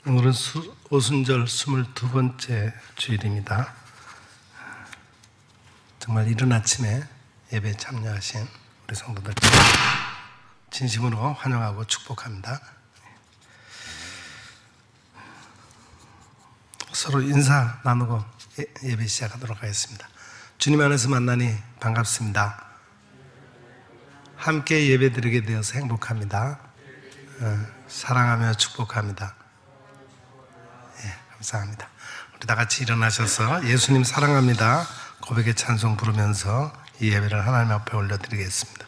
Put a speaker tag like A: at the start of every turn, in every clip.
A: 오늘은 오순절 22번째 주일입니다. 정말 이른 아침에 예배에 참여하신 우리 성도들 진심으로 환영하고 축복합니다. 서로 인사 나누고 예배 시작하도록 하겠습니다. 주님 안에서 만나니 반갑습니다. 함께 예배 드리게 되어서 행복합니다. 사랑하며 축복합니다. 감사합니다. 우리 다 같이 일어나셔서 예수님 사랑합니다 고백의 찬송 부르면서 이 예배를 하나님 앞에 올려드리겠습니다.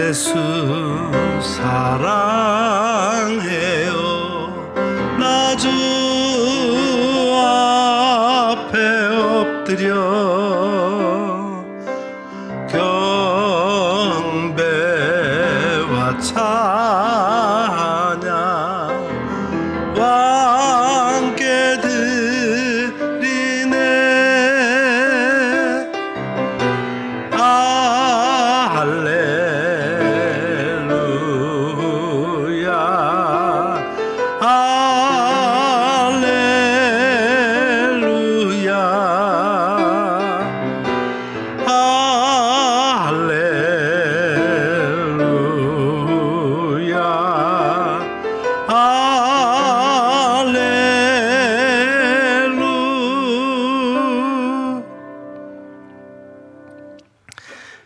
A: 예수 사랑해요. 나 주 앞에 엎드려 경배와 찬양 함께 드리네. 할렐루야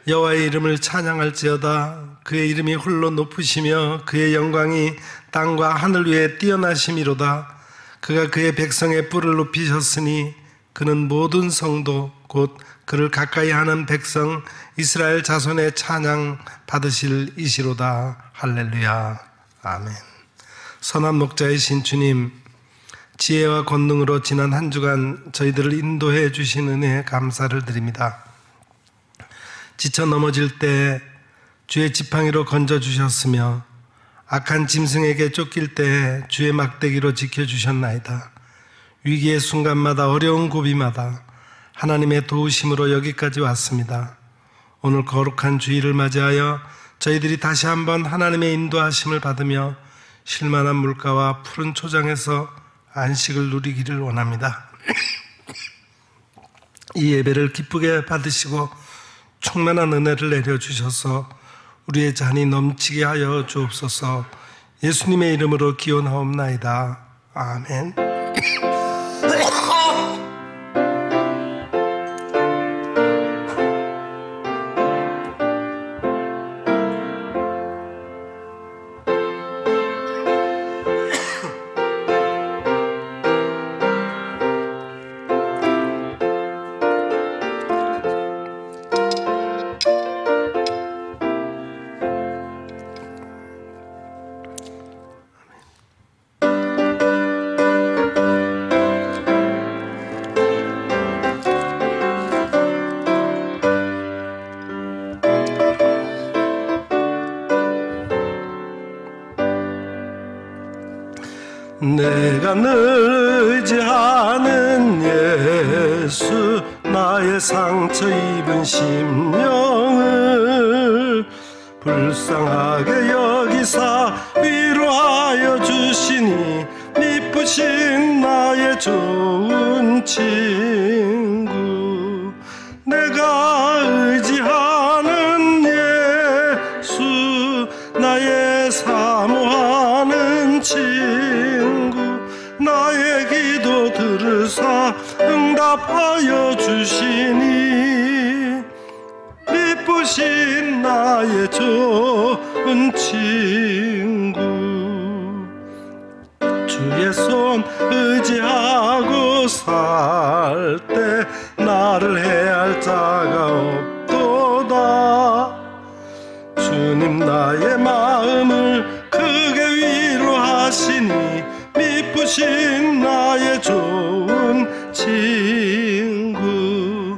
A: 여호와의 이름을 찬양할지어다. 그의 이름이 홀로 높으시며 그의 영광이 땅과 하늘 위에 뛰어나심이로다. 그가 그의 백성의 뿔을 높이셨으니 그는 모든 성도 곧 그를 가까이 하는 백성 이스라엘 자손의 찬양 받으실 이시로다. 할렐루야. 아멘. 선한 목자이신 주님, 지혜와 권능으로 지난 한 주간 저희들을 인도해 주신 은혜에 감사를 드립니다. 지쳐 넘어질 때 주의 지팡이로 건져주셨으며 악한 짐승에게 쫓길 때 주의 막대기로 지켜주셨나이다. 위기의 순간마다 어려운 고비마다 하나님의 도우심으로 여기까지 왔습니다. 오늘 거룩한 주일을 맞이하여 저희들이 다시 한번 하나님의 인도하심을 받으며 쉴만한 물가와 푸른 초장에서 안식을 누리기를 원합니다. 이 예배를 기쁘게 받으시고 충만한 은혜를 내려주셔서 우리의 잔이 넘치게 하여 주옵소서. 예수님의 이름으로 기원하옵나이다. 아멘. 내가 늘 의지하는 예수, 나의 상처 입은 심령을 불쌍하게 여기사 위로하여 주시니 미쁘신 나의 좋은 친구. 내가 의지하는 예수, 나의 사모하는 친구, 나의 기도 들으사 응답하여 주시니 미쁘신 나의 좋은 친구. 주의 손 의지하고 살 때 나를 해할 자가 없도다. 주님 나의 마음을 크게 위로하시니 미쁘신 나의 좋은 친구.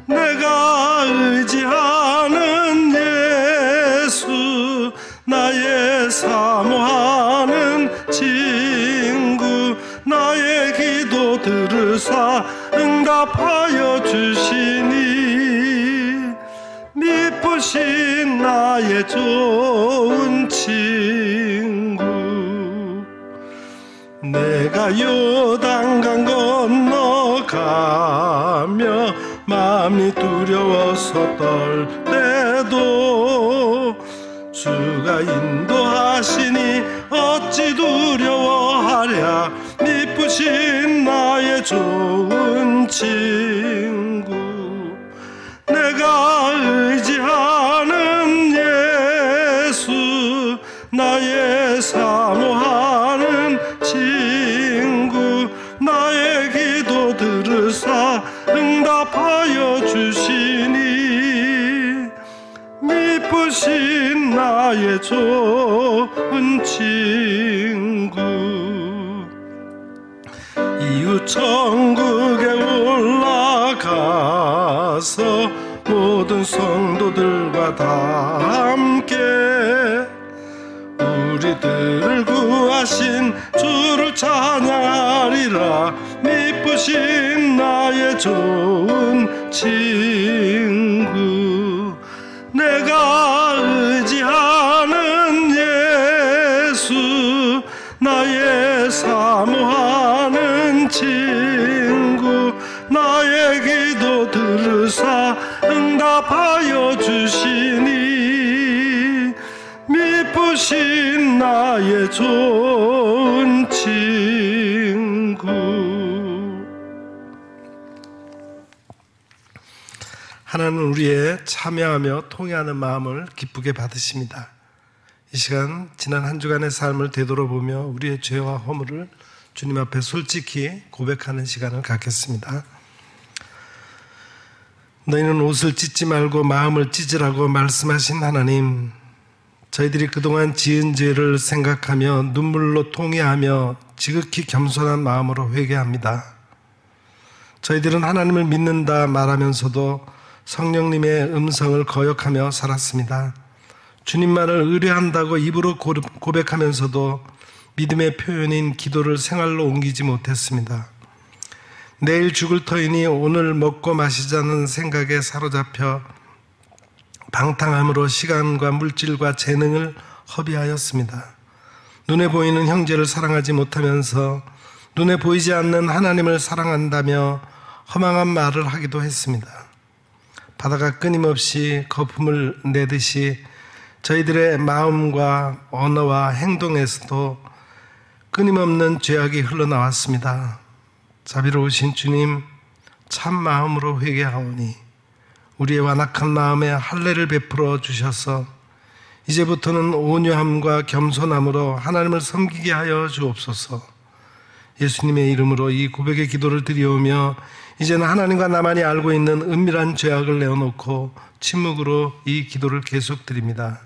A: 내가 의지하는 예수, 나의 사모하는 친구. 기도 들으사 응답하여 주시니 미쁘신 나의 좋은 친구 내가 요단강 건너가며 마음이 두려워서 떨 때도 주가 인도하시니 어찌 두려워하랴 미쁘신 나의 좋은 친구 내가 의지하는 예수 나의 사모하는 친구 나의 기도 들으사 응답하여 주시니 미쁘신 나의 좋은 친구 이웃 천국에 올라가서 모든 성도들과 다 함께 우리들을 구하신 주를 찬양하리라 미쁘신 나의 좋은 친구 내가 의지하는 예수 나의 사모하는 친구 나의 기도 들으사 응답하여 주시니 미쁘신 나의 좋은 친구 하나님은 우리의 참여하며 통회하는 마음을 기쁘게 받으십니다. 이 시간 지난 한 주간의 삶을 되돌아보며 우리의 죄와 허물을 주님 앞에 솔직히 고백하는 시간을 갖겠습니다. 너희는 옷을 찢지 말고 마음을 찢으라고 말씀하신 하나님, 저희들이 그동안 지은 죄를 생각하며 눈물로 통회하며 지극히 겸손한 마음으로 회개합니다. 저희들은 하나님을 믿는다 말하면서도 성령님의 음성을 거역하며 살았습니다. 주님만을 의뢰한다고 입으로 고백하면서도 믿음의 표현인 기도를 생활로 옮기지 못했습니다. 내일 죽을 터이니 오늘 먹고 마시자는 생각에 사로잡혀 방탕함으로 시간과 물질과 재능을 허비하였습니다. 눈에 보이는 형제를 사랑하지 못하면서 눈에 보이지 않는 하나님을 사랑한다며 허망한 말을 하기도 했습니다. 바다가 끊임없이 거품을 내듯이 저희들의 마음과 언어와 행동에서도 끊임없는 죄악이 흘러나왔습니다. 자비로우신 주님, 참 마음으로 회개하오니 우리의 완악한 마음에 할례를 베풀어 주셔서 이제부터는 온유함과 겸손함으로 하나님을 섬기게 하여 주옵소서. 예수님의 이름으로 이 고백의 기도를 드리오며 이제는 하나님과 나만이 알고 있는 은밀한 죄악을 내어놓고 침묵으로 이 기도를 계속 드립니다.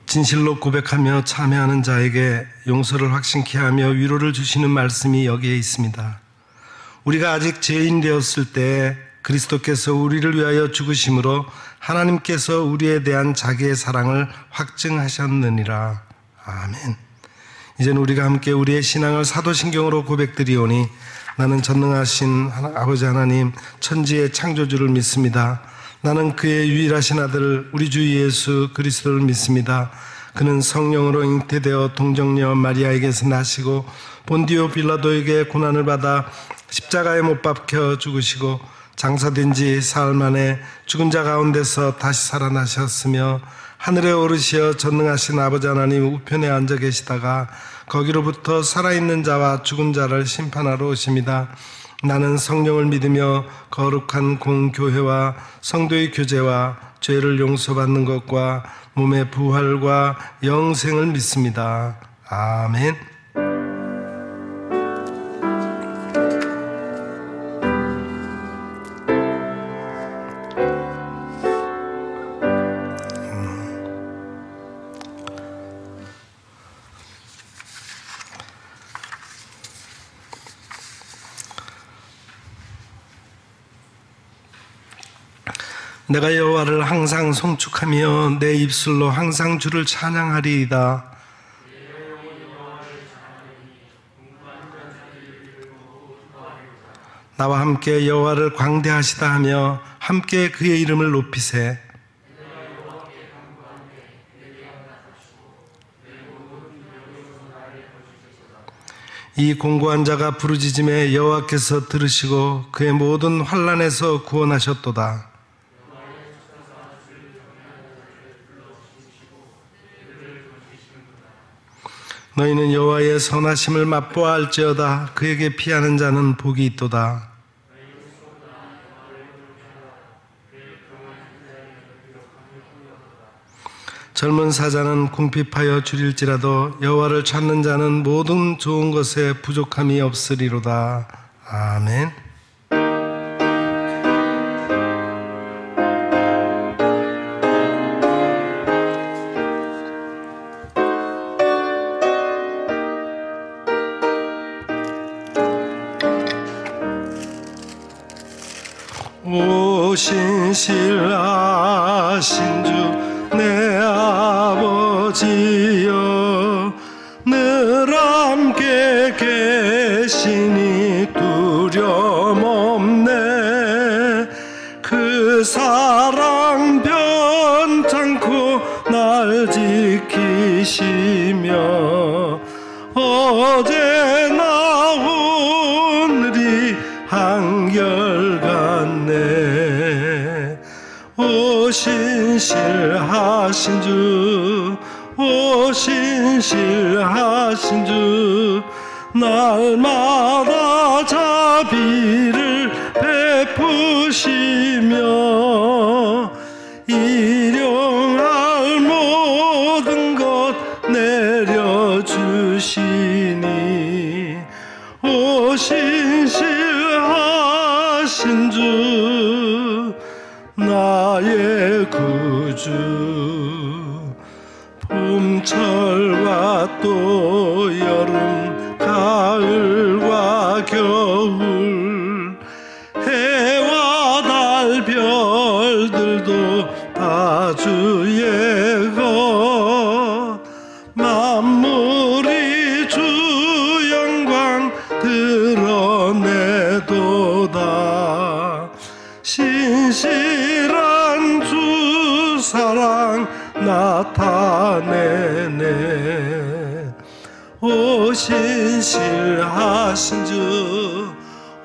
A: 진실로 고백하며 참여하는 자에게 용서를 확신케 하며 위로를 주시는 말씀이 여기에 있습니다. 우리가 아직 죄인 되었을 때 그리스도께서 우리를 위하여 죽으심으로 하나님께서 우리에 대한 자기의 사랑을 확증하셨느니라. 아멘. 이제는 우리가 함께 우리의 신앙을 사도신경으로 고백드리오니 나는 전능하신 아버지 하나님 천지의 창조주를 믿습니다. 나는 그의 유일하신 아들 우리 주 예수 그리스도를 믿습니다. 그는 성령으로 잉태되어 동정녀 마리아에게서 나시고 본디오 빌라도에게 고난을 받아 십자가에 못 박혀 죽으시고 장사된 지 사흘 만에 죽은 자 가운데서 다시 살아나셨으며 하늘에 오르시어 전능하신 아버지 하나님 우편에 앉아 계시다가 거기로부터 살아있는 자와 죽은 자를 심판하러 오십니다. 나는 성령을 믿으며 거룩한 공교회와 성도의 교제와 죄를 용서받는 것과 몸의 부활과 영생을 믿습니다. 아멘. 내가 여호와를 항상 송축하며 내 입술로 항상 주를 찬양하리이다. 나와 함께 여호와를 광대하시다 하며 함께 그의 이름을 높이세. 이 공고한 자가 부르짖음에 여호와께서 들으시고 그의 모든 환난에서 구원하셨도다. 너희는 여호와의 선하심을 맛보아 알지어다. 그에게 피하는 자는 복이 있도다. 젊은 사자는 궁핍하여 줄일지라도 여호와를 찾는 자는 모든 좋은 것에 부족함이 없으리로다. 아멘. 오 신실하신 주 내 아버지여, 늘 함께 계시니 두려움 없네. 그 사랑 변찮고 날 지키시며 어제나 오늘이 한결같네. 오 신실하신 주, 오 신실하신 주, 날마다 자비를 베푸시며 일용할 모든 것 내려주시니 오 신실하신 주, 나의 구주. 봄철과 또 여름, 가을과 겨울, 해와 달 별들도 다 주의 것. 만물이 주 영광 드러내도다. 신실한 주 사랑 나타내네. 오 신실하신 주,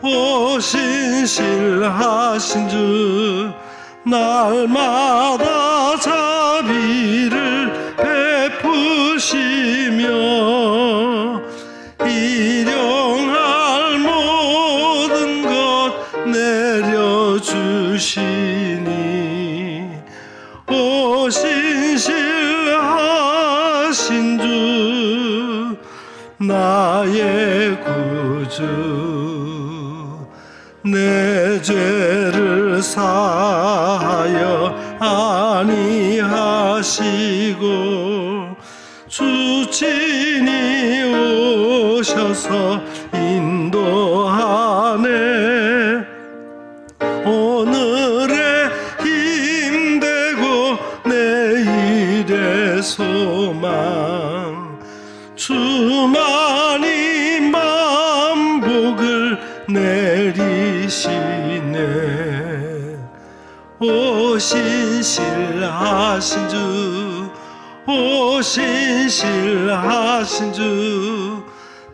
A: 오 신실하신 주, 날마다 자비를 베푸시며 일용할 모든 것 내려주시니 오 신실하신 주, 나의 구주. 내 죄를 사하여 아니하시고 주 친히 오셔서 인도하네. 오늘의 힘되고 내일의 소망, 주만이 만복을 내리시네. 오 신실하신 주, 오 신실하신 주,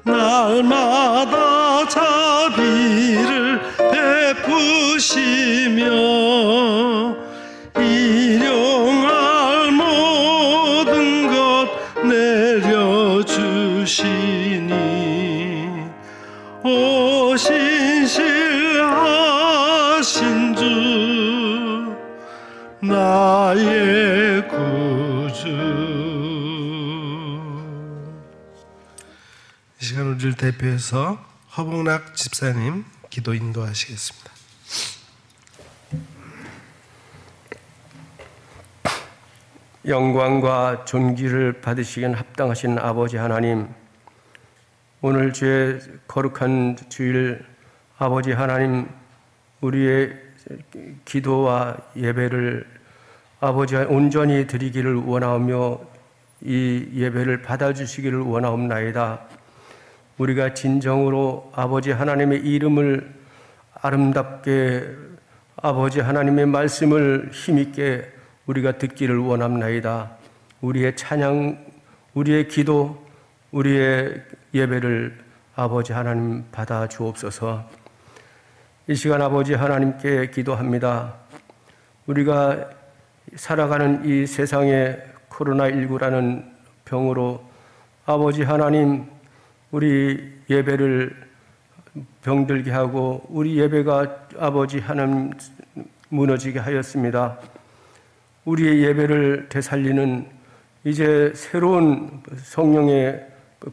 A: 날마다 자비를 베푸시며 일용할 모든 것 내려주시니 오 신실하신 주, 나의 구주. 이 시간 우리를 대표해서 허봉락 집사님 기도 인도하시겠습니다.
B: 영광과 존귀를 받으시긴 합당하신 아버지 하나님, 오늘 주의 거룩한 주일 아버지 하나님, 우리의 기도와 예배를 아버지 온전히 드리기를 원하오며 이 예배를 받아주시기를 원하옵나이다. 우리가 진정으로 아버지 하나님의 이름을 아름답게, 아버지 하나님의 말씀을 힘있게 우리가 듣기를 원합나이다. 우리의 찬양, 우리의 기도, 우리의 예배를 아버지 하나님 받아 주옵소서. 이 시간 아버지 하나님께 기도합니다. 우리가 살아가는 이 세상에 코로나19라는 병으로 아버지 하나님, 우리 예배를 병들게 하고 우리 예배가 아버지 하나님 무너지게 하였습니다. 우리의 예배를 되살리는 이제 새로운 성령의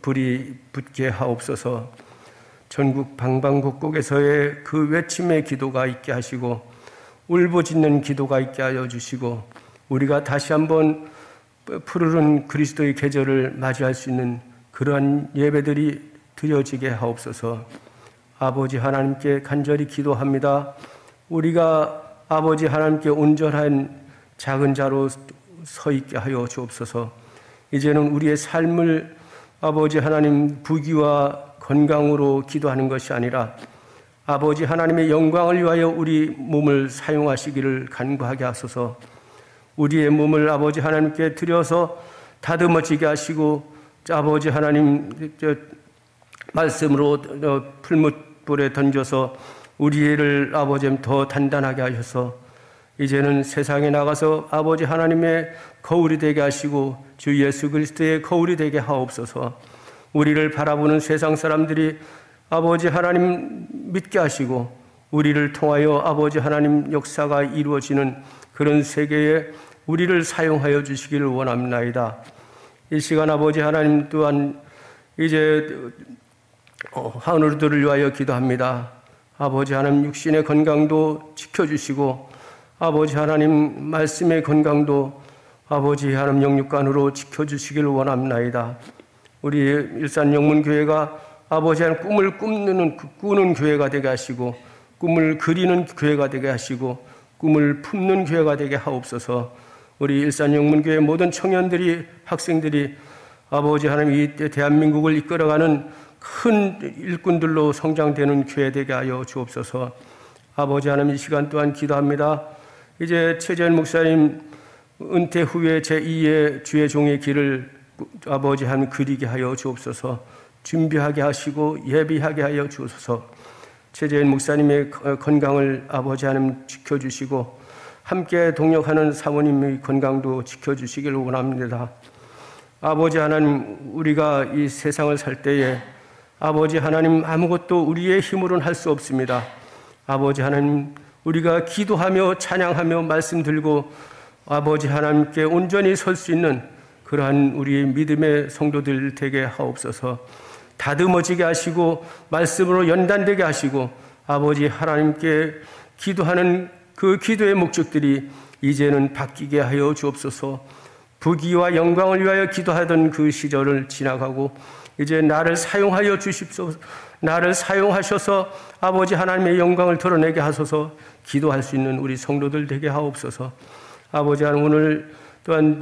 B: 불이 붙게 하옵소서. 전국 방방곡곡에서의 그 외침의 기도가 있게 하시고 울부짖는 기도가 있게 하여 주시고 우리가 다시 한번 푸르른 그리스도의 계절을 맞이할 수 있는 그러한 예배들이 드려지게 하옵소서. 아버지 하나님께 간절히 기도합니다. 우리가 아버지 하나님께 온전한 작은 자로 서 있게 하여 주옵소서. 이제는 우리의 삶을 아버지 하나님 부귀와 건강으로 기도하는 것이 아니라 아버지 하나님의 영광을 위하여 우리 몸을 사용하시기를 간구하게 하소서. 우리의 몸을 아버지 하나님께 드려서 다듬어지게 하시고 아버지 하나님 말씀으로 풀무불에 던져서 우리를 아버지 더 단단하게 하셔서 이제는 세상에 나가서 아버지 하나님의 거울이 되게 하시고 주 예수 그리스도의 거울이 되게 하옵소서. 우리를 바라보는 세상 사람들이 아버지 하나님 믿게 하시고 우리를 통하여 아버지 하나님 역사가 이루어지는 그런 세계에 우리를 사용하여 주시기를 원합나이다. 이 시간 아버지 하나님 또한 이제 하늘들을 위하여 기도합니다. 아버지 하나님 육신의 건강도 지켜주시고 아버지 하나님 말씀의 건강도 아버지 하나님 영육간으로 지켜주시기를 원합나이다. 우리 일산영문교회가 아버지 하나님 꿈을 꾸는 교회가 되게 하시고 꿈을 그리는 교회가 되게 하시고 꿈을 품는 교회가 되게 하옵소서. 우리 일산영문교회 모든 청년들이 학생들이 아버지 하나님 이 대한민국을 이끌어가는 큰 일꾼들로 성장되는 교회 되게 하여 주옵소서. 아버지 하나님 이 시간 또한 기도합니다. 이제 최재현 목사님 은퇴 후에 제2의 주의 종의 길을 아버지 하나님 그리게 하여 주옵소서. 준비하게 하시고 예비하게 하여 주옵소서. 최재현 목사님의 건강을 아버지 하나님 지켜주시고 함께 동역하는 사모님의 건강도 지켜주시기를 원합니다. 아버지 하나님, 우리가 이 세상을 살 때에 아버지 하나님 아무것도 우리의 힘으로는 할 수 없습니다. 아버지 하나님, 우리가 기도하며 찬양하며 말씀 들고 아버지 하나님께 온전히 설 수 있는 그러한 우리의 믿음의 성도들 되게 하옵소서. 다듬어지게 하시고 말씀으로 연단되게 하시고 아버지 하나님께 기도하는 그 기도의 목적들이 이제는 바뀌게 하여 주옵소서. 부귀와 영광을 위하여 기도하던 그 시절을 지나가고 이제 나를 사용하여 주십소서. 나를 사용하셔서 아버지 하나님의 영광을 드러내게 하소서. 기도할 수 있는 우리 성도들 되게 하옵소서. 아버지 하나님, 오늘 또한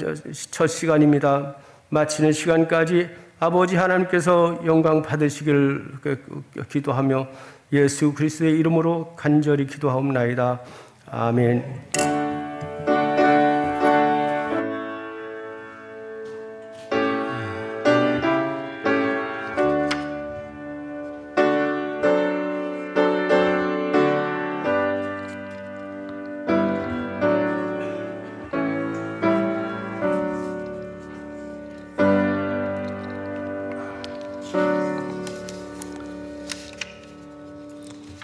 B: 첫 시간입니다. 마치는 시간까지 아버지 하나님께서 영광 받으시기를 기도하며 예수 그리스도의 이름으로 간절히 기도하옵나이다. 아멘.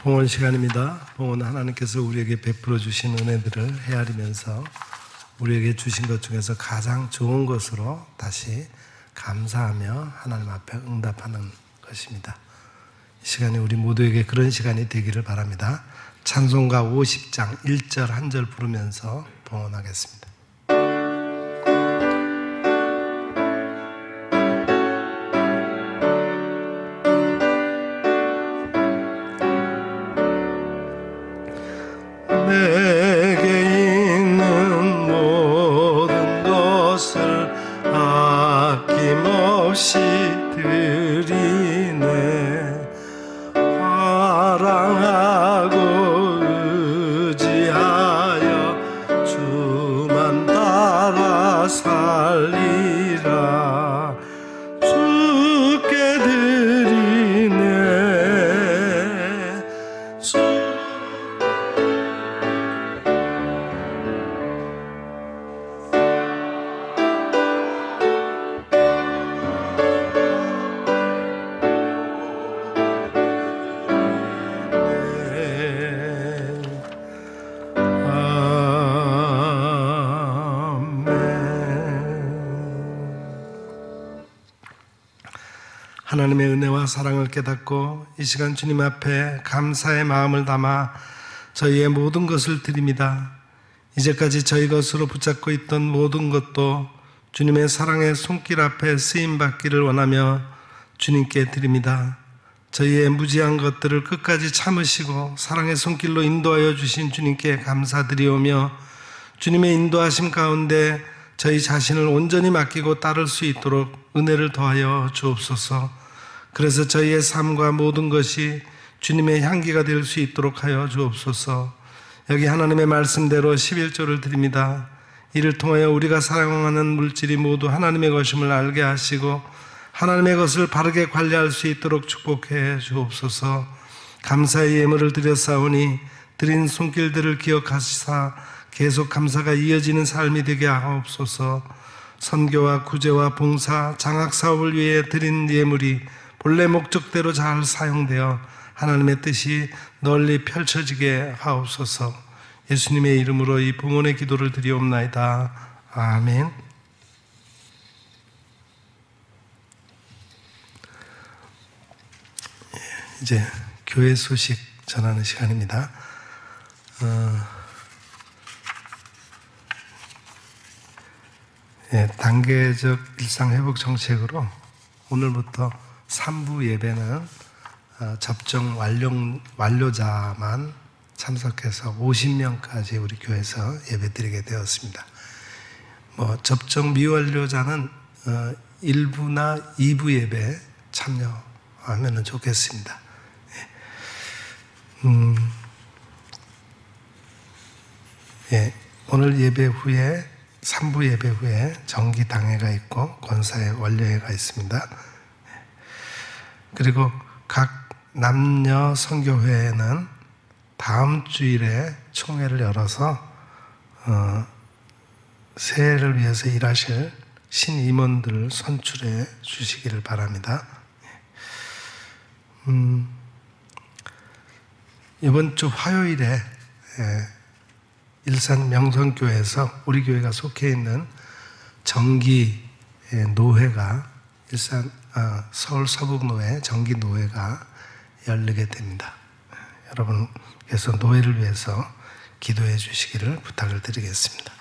A: 봉헌 시간입니다. 봉헌은 하나님께서 우리에게 베풀어 주신 은혜들을 헤아리면서 우리에게 주신 것 중에서 가장 좋은 것으로 다시 감사하며 하나님 앞에 응답하는 것입니다. 이 시간이 우리 모두에게 그런 시간이 되기를 바랍니다. 찬송가 50장 1절 한 절 부르면서 봉헌하겠습니다. 내게 있는 모든 것을 아낌없이 드리네. 사랑하고 의지하여 주만 따라 살리라. 주께 드리네. 하나님의 은혜와 사랑을 깨닫고 이 시간 주님 앞에 감사의 마음을 담아 저희의 모든 것을 드립니다. 이제까지 저희 것으로 붙잡고 있던 모든 것도 주님의 사랑의 손길 앞에 쓰임받기를 원하며 주님께 드립니다. 저희의 무지한 것들을 끝까지 참으시고 사랑의 손길로 인도하여 주신 주님께 감사드리오며 주님의 인도하심 가운데 저희 자신을 온전히 맡기고 따를 수 있도록 은혜를 더하여 주옵소서. 그래서 저희의 삶과 모든 것이 주님의 향기가 될 수 있도록 하여 주옵소서. 여기 하나님의 말씀대로 11조를 드립니다. 이를 통하여 우리가 사용하는 물질이 모두 하나님의 것임을 알게 하시고 하나님의 것을 바르게 관리할 수 있도록 축복해 주옵소서. 감사의 예물을 드렸사오니 드린 손길들을 기억하시사 계속 감사가 이어지는 삶이 되게 하옵소서. 선교와 구제와 봉사, 장학사업을 위해 드린 예물이 본래 목적대로 잘 사용되어 하나님의 뜻이 널리 펼쳐지게 하옵소서. 예수님의 이름으로 이 봉헌의 기도를 드리옵나이다. 아멘. 이제 교회 소식 전하는 시간입니다. 단계적 일상회복 정책으로 오늘부터 3부 예배는 접종 완료자만 참석해서 50명까지 우리 교회에서 예배드리게 되었습니다. 접종 미완료자는 1부나 2부 예배 참여하면 좋겠습니다. 오늘 예배 후에 3부 예배 후에 정기 당회가 있고 권사회 원료회가 있습니다. 그리고 각 남녀 선교회에는 다음 주일에 총회를 열어서 새해를 위해서 일하실 신임원들을 선출해 주시기를 바랍니다. 이번 주 화요일에 일산 명성교회에서 우리 교회가 속해 있는 정기 노회가 서울 서북노회 정기 노회가 열리게 됩니다. 여러분께서 노회를 위해서 기도해 주시기를 부탁을 드리겠습니다.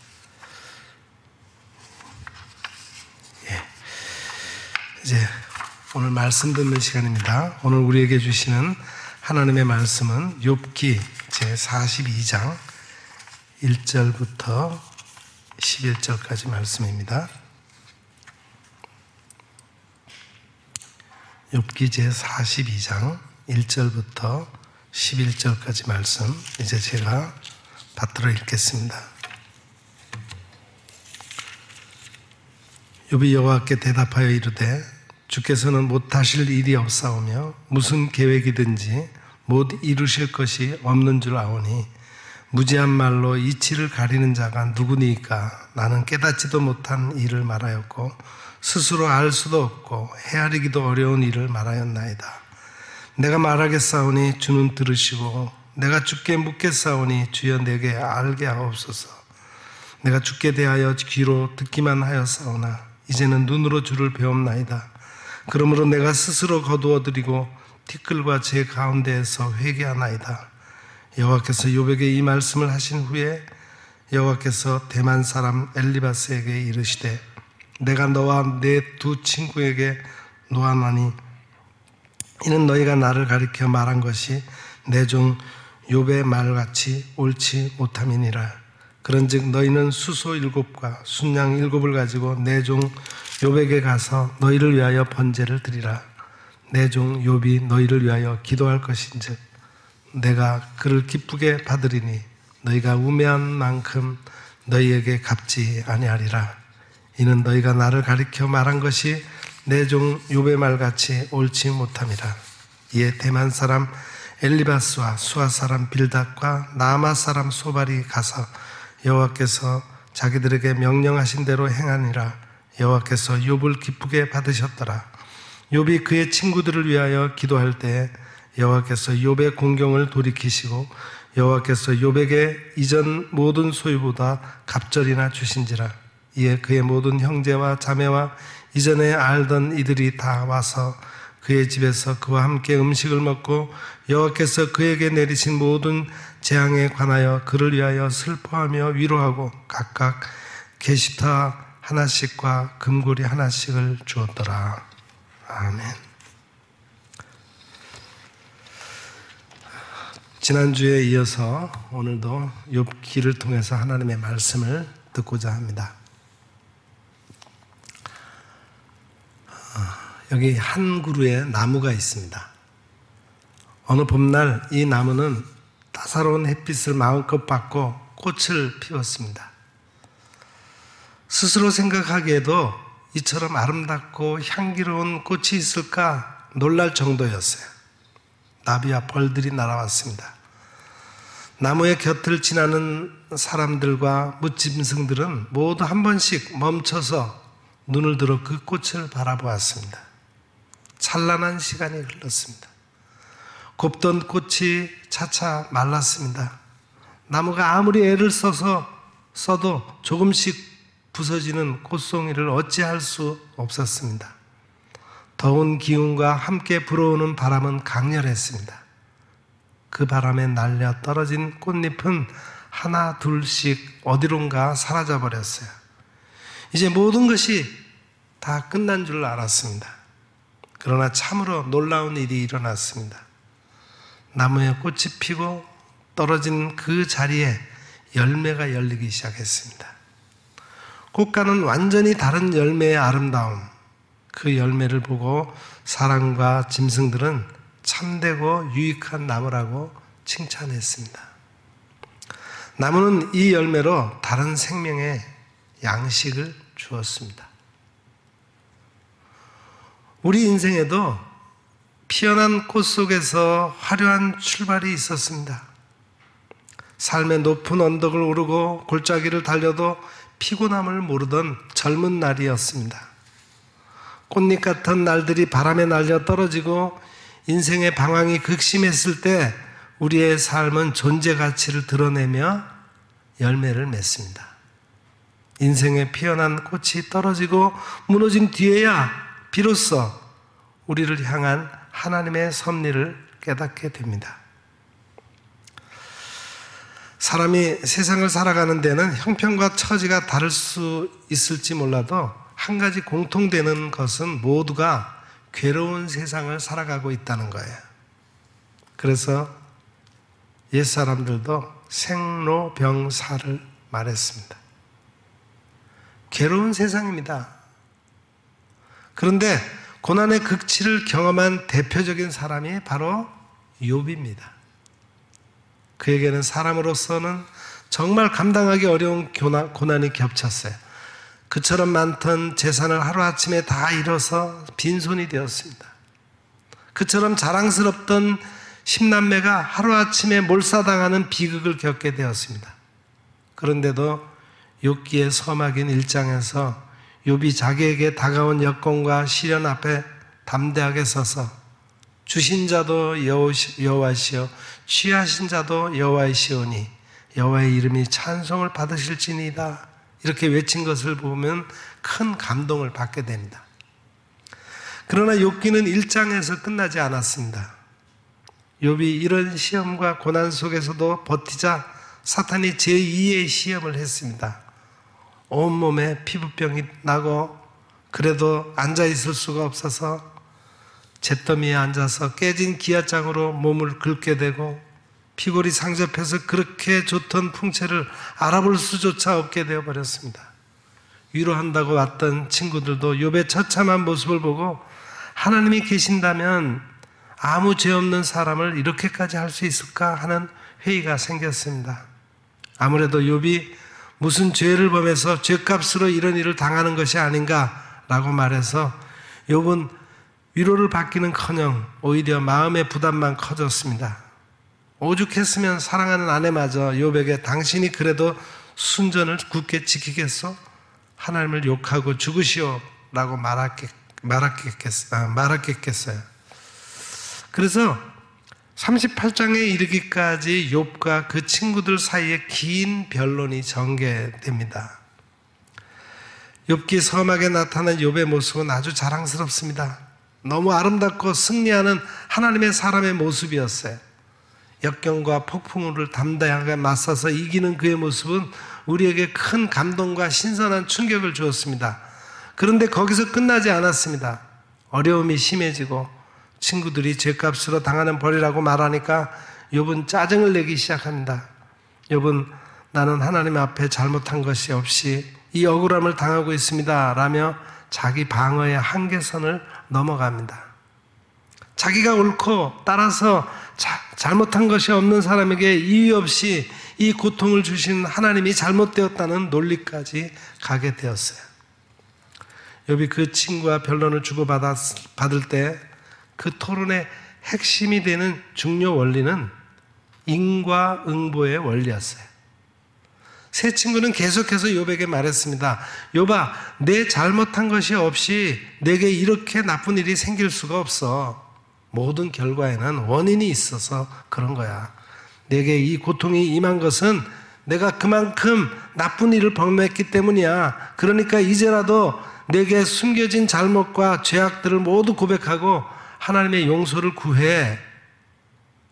A: 이제 오늘 말씀 듣는 시간입니다. 오늘 우리에게 주시는 하나님의 말씀은 욥기 제42장 1절부터 11절까지 말씀입니다. 욥기 제42장 1절부터 11절까지 말씀 이제 제가 받들어 읽겠습니다. 욥이 여호와께 대답하여 이르되 주께서는 못하실 일이 없사오며 무슨 계획이든지 못 이루실 것이 없는 줄 아오니 무지한 말로 이치를 가리는 자가 누구니까? 나는 깨닫지도 못한 일을 말하였고 스스로 알 수도 없고 헤아리기도 어려운 일을 말하였나이다. 내가 말하겠사오니 주는 들으시고 내가 주께 묻겠사오니 주여 내게 알게 하옵소서. 내가 주께 대하여 귀로 듣기만 하였사오나 이제는 눈으로 주를 배움나이다. 그러므로 내가 스스로 거두어드리고 티끌과 제 가운데에서 회개하나이다. 여호와께서 욥에게 이 말씀을 하신 후에 여호와께서 대만 사람 엘리바스에게 이르시되 내가 너와 내 두 친구에게 노하나니 이는 너희가 나를 가리켜 말한 것이 내 종 욥의 말같이 옳지 못함이니라. 그런즉 너희는 수소 7과 순양 7을 가지고 내 종 욥에게 가서 너희를 위하여 번제를 드리라. 내 종 욥이 너희를 위하여 기도할 것인즉 내가 그를 기쁘게 받으리니 너희가 우매한 만큼 너희에게 갚지 아니하리라. 이는 너희가 나를 가리켜 말한 것이 내 종 욥의 말같이 옳지 못함이라. 이에 대만 사람 엘리바스와 수아 사람 빌닷과 나아마 사람 소발이 가서 여호와께서 자기들에게 명령하신 대로 행하니라. 여호와께서 욥을 기쁘게 받으셨더라. 욥이 그의 친구들을 위하여 기도할 때 여호와께서 욥의 공경을 돌이키시고 여호와께서 욥에게 이전 모든 소유보다 갑절이나 주신지라. 이에 그의 모든 형제와 자매와 이전에 알던 이들이 다 와서 그의 집에서 그와 함께 음식을 먹고 여호와께서 그에게 내리신 모든 재앙에 관하여 그를 위하여 슬퍼하며 위로하고 각각 게시타 하나씩과 금고리 하나씩을 주었더라. 아멘. 지난주에 이어서 오늘도 욥기를 통해서 하나님의 말씀을 듣고자 합니다. 여기 한 그루의 나무가 있습니다. 어느 봄날 이 나무는 따사로운 햇빛을 마음껏 받고 꽃을 피웠습니다. 스스로 생각하기에도 이처럼 아름답고 향기로운 꽃이 있을까 놀랄 정도였어요. 나비와 벌들이 날아왔습니다. 나무의 곁을 지나는 사람들과 무짐승들은 모두 한 번씩 멈춰서 눈을 들어 그 꽃을 바라보았습니다. 찬란한 시간이 흘렀습니다. 곱던 꽃이 차차 말랐습니다. 나무가 아무리 애를 써도 조금씩 부서지는 꽃송이를 어찌할 수 없었습니다. 더운 기운과 함께 불어오는 바람은 강렬했습니다. 그 바람에 날려 떨어진 꽃잎은 하나 둘씩 어디론가 사라져 버렸어요. 이제 모든 것이 다 끝난 줄 알았습니다. 그러나 참으로 놀라운 일이 일어났습니다. 나무에 꽃이 피고 떨어진 그 자리에 열매가 열리기 시작했습니다. 꽃과는 완전히 다른 열매의 아름다움, 그 열매를 보고 사람과 짐승들은 참되고 유익한 나무라고 칭찬했습니다. 나무는 이 열매로 다른 생명에 양식을 주었습니다. 우리 인생에도 피어난 꽃 속에서 화려한 출발이 있었습니다. 삶의 높은 언덕을 오르고 골짜기를 달려도 피곤함을 모르던 젊은 날이었습니다. 꽃잎 같은 날들이 바람에 날려 떨어지고 인생의 방황이 극심했을 때 우리의 삶은 존재 가치를 드러내며 열매를 맺습니다. 인생에 피어난 꽃이 떨어지고 무너진 뒤에야 비로소 우리를 향한 하나님의 섭리를 깨닫게 됩니다. 사람이 세상을 살아가는 데는 형편과 처지가 다를 수 있을지 몰라도 한 가지 공통되는 것은 모두가 괴로운 세상을 살아가고 있다는 거예요. 그래서 옛사람들도 생로병사를 말했습니다. 괴로운 세상입니다. 그런데 고난의 극치를 경험한 대표적인 사람이 바로 욥입니다. 그에게는 사람으로서는 정말 감당하기 어려운 고난이 겹쳤어요. 그처럼 많던 재산을 하루아침에 다 잃어서 빈손이 되었습니다. 그처럼 자랑스럽던 10남매가 하루아침에 몰사당하는 비극을 겪게 되었습니다. 그런데도 욥기의 서막인 1장에서 욥이 자기에게 다가온 여건과 시련 앞에 담대하게 서서 주신 자도 여호와시요 취하신 자도 여호와이시오니 여호와의 이름이 찬송을 받으실지니이다. 이렇게 외친 것을 보면 큰 감동을 받게 됩니다. 그러나 욥기는 1장에서 끝나지 않았습니다. 욥이 이런 시험과 고난 속에서도 버티자 사탄이 제2의 시험을 했습니다. 온몸에 피부병이 나고 그래도 앉아있을 수가 없어서 잿더미에 앉아서 깨진 기아장으로 몸을 긁게 되고 피골이 상접해서 그렇게 좋던 풍채를 알아볼 수조차 없게 되어버렸습니다. 위로한다고 왔던 친구들도 욥의 처참한 모습을 보고 하나님이 계신다면 아무 죄 없는 사람을 이렇게까지 할 수 있을까 하는 회의가 생겼습니다. 아무래도 욥이 무슨 죄를 범해서 죄값으로 이런 일을 당하는 것이 아닌가라고 말해서 욥은 위로를 받기는커녕 오히려 마음의 부담만 커졌습니다. 오죽했으면 사랑하는 아내마저 욥에게 당신이 그래도 순전을 굳게 지키겠소? 하나님을 욕하고 죽으시오 라고 말했겠어요. 그래서 38장에 이르기까지 욥과 그 친구들 사이에 긴 변론이 전개됩니다. 욥기 서막에 나타난 욥의 모습은 아주 자랑스럽습니다. 너무 아름답고 승리하는 하나님의 사람의 모습이었어요. 역경과 폭풍우를 담대하게 맞서서 이기는 그의 모습은 우리에게 큰 감동과 신선한 충격을 주었습니다. 그런데 거기서 끝나지 않았습니다. 어려움이 심해지고 친구들이 죄값으로 당하는 벌이라고 말하니까 욥은 짜증을 내기 시작합니다. 욥은 나는 하나님 앞에 잘못한 것이 없이 이 억울함을 당하고 있습니다 라며 자기 방어의 한계선을 넘어갑니다. 자기가 옳고 따라서 잘못한 것이 없는 사람에게 이유 없이 이 고통을 주신 하나님이 잘못되었다는 논리까지 가게 되었어요. 욥이 그 친구와 변론을 주고받을 때 그 토론의 핵심이 되는 중요 원리는 인과응보의 원리였어요. 세 친구는 계속해서 욥에게 말했습니다. 욥아, 내 잘못한 것이 없이 내게 이렇게 나쁜 일이 생길 수가 없어. 모든 결과에는 원인이 있어서 그런 거야. 내게 이 고통이 임한 것은 내가 그만큼 나쁜 일을 범했기 때문이야. 그러니까 이제라도 내게 숨겨진 잘못과 죄악들을 모두 고백하고 하나님의 용서를 구해.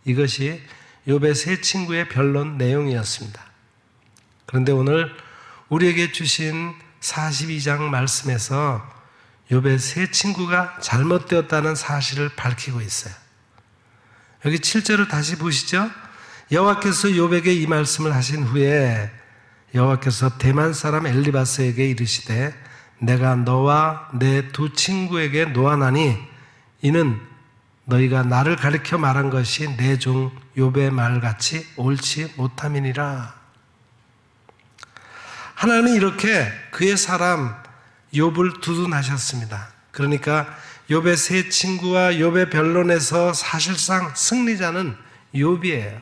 A: 이것이 욥의 세 친구의 변론 내용이었습니다. 그런데 오늘 우리에게 주신 42장 말씀에서 욥의 세 친구가 잘못되었다는 사실을 밝히고 있어요. 여기 7절을 다시 보시죠. 여호와께서 욥에게 이 말씀을 하신 후에 여호와께서 대만 사람 엘리바스에게 이르시되 내가 너와 내 두 친구에게 노하나니 이는 너희가 나를 가리켜 말한 것이 내 종 욥의 말같이 옳지 못함이니라. 하나님은 이렇게 그의 사람 욥을 두둔하셨습니다. 그러니까 욥의 세 친구와 욥의 변론에서 사실상 승리자는 욥이에요.